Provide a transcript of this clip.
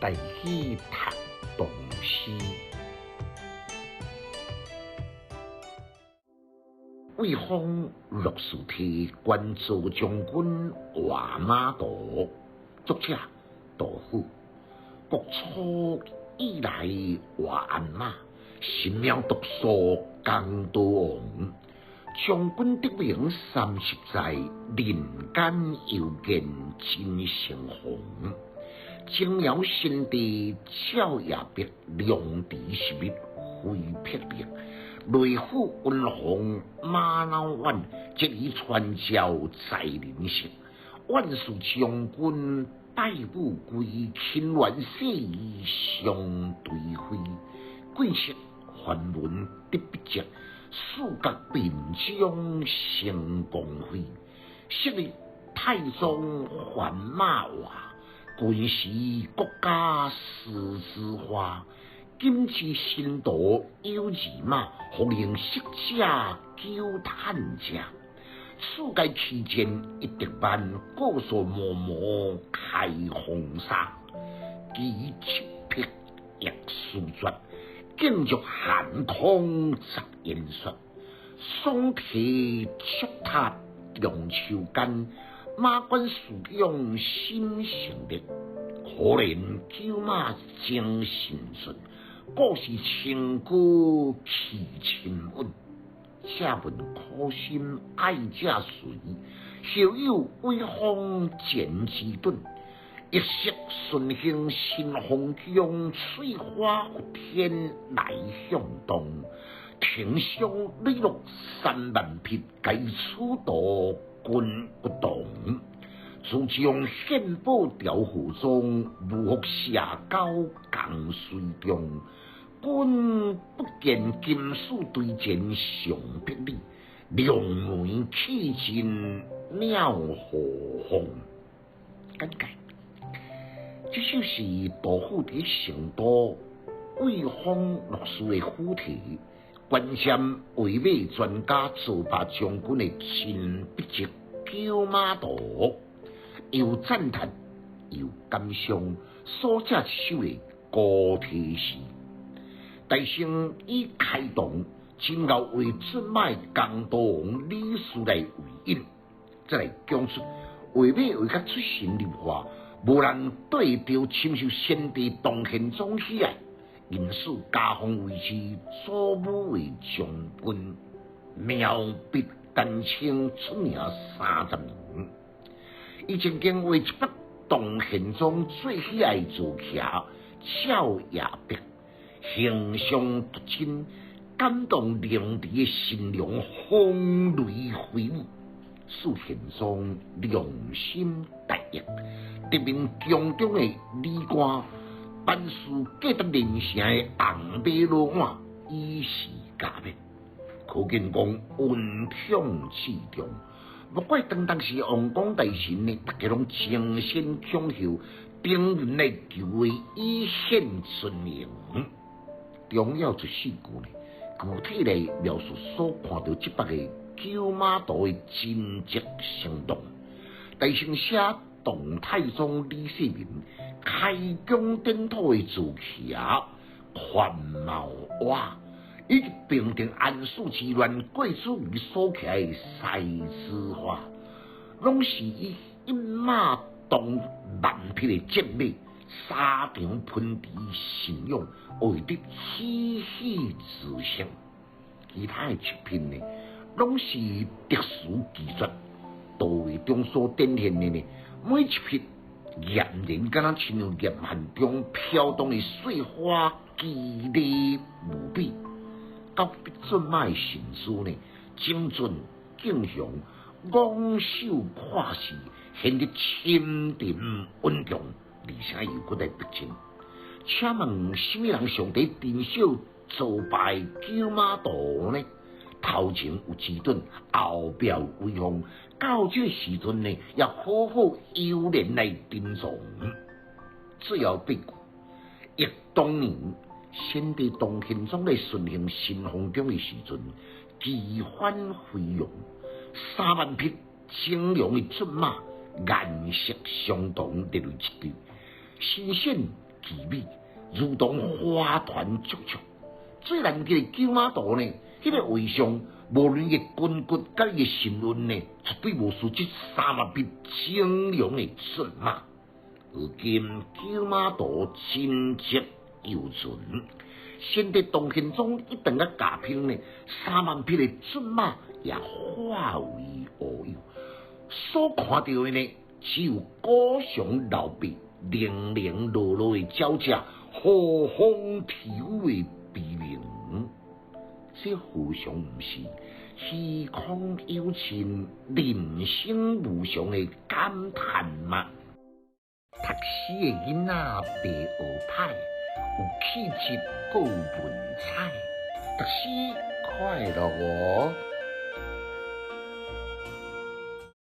带去读唐诗。魏方陆士梯关州将军画马图，作者杜甫。国初以来画鞍马，神妙独树江都王。将军得名30载，人间又见真成红。精妙心地照夜白，良敌是密非霹雳。雷虎温红马老晚，这里传教在人世。万世将军拜武归，亲缘细意相对飞。贵色繁文得笔迹，世角并将成光辉。昔日太宗还马画，军时国家诗之花。今之新道有二马，复令识者久叹者。世界期间一滴万，过数默默开风沙。其七匹亦书绝，竞逐寒空杂言说。双蹄触踏中秋间，马关士勇心成力。可怜九马精神顺，故事情歌气亲吻。且问苦心爱者谁？后有威风剑之盾。一息顺行新风江，翠花浮天来向东。庭上磊落3万匹，该出道君不动。自将献宝调湖中，无复下交江水中。君不见金属对剑上霹雳，两眉气尽鸟何风。简介：这首是杜甫在成都魏方陆氏的府邸，关键为马专家周拔将军的亲笔迹《九马图》，又赞叹又感伤，所写一首的高体诗。大圣以开动，真要为准买江都王李斯来为引，再来讲出为咩为较出神入化，无人对着亲受先帝唐宪宗喜爱，因此加封为之祖母为将军，苗笔丹青出名30年。以前经为一笔唐宪宗最喜爱坐骑俏夜白。形象独亲，感动良敌的心良，风雷飞舞，使宪宗良心大悦，得名宫中的礼官，办事记得连城的红马罗碗，以示加冕。可见讲温宠气重，不怪当时王公大臣呢，大家拢争先恐后，顶人来求为以显尊名。重要就是句呢，具体来描述所看到这笔的九马图的真迹生动。大圣写唐太宗李世民开疆颠土的坐骑宽茂哇，以及平定安史之乱贵子于所骑的西施花，拢是以一马当万匹的健美。沙场喷敌神勇，为得栩栩如生。其他的七品呢，拢是特殊技术，道位中所展现的呢，每一匹俨然敢若亲像叶汉中飘动的碎花，奇丽无比。到准马的神姿呢，精准敬雄，昂首跨世，显得清甜稳重。而且又搁在逼真，请问什么人上帝珍惜做拜九马图呢？头前有基顿，后边有威风，到这时阵呢，要好好优廉来珍重。最后必句，忆当年先帝唐宪宗在顺行新风中的时阵，旗帆飞扬，3万匹精良的骏马，颜色相同，列为一队。新鲜奇美，如同花团簇簇。最难得的九马图呢，迄个画像，无论个筋骨甲伊个神韵呢，绝对无输这300匹精良的骏马。如今九马图真迹犹存，先帝唐宪宗一顿个加聘呢，3万匹的骏马也化为乌有。所看到的呢，只有高雄老辈零零落落的脚趾，呼风跳的悲鸣。这何尝不是虚空有情、人生无常的感叹吗？读书的囡仔白学歹，有气质，够有文采，读书快乐哦。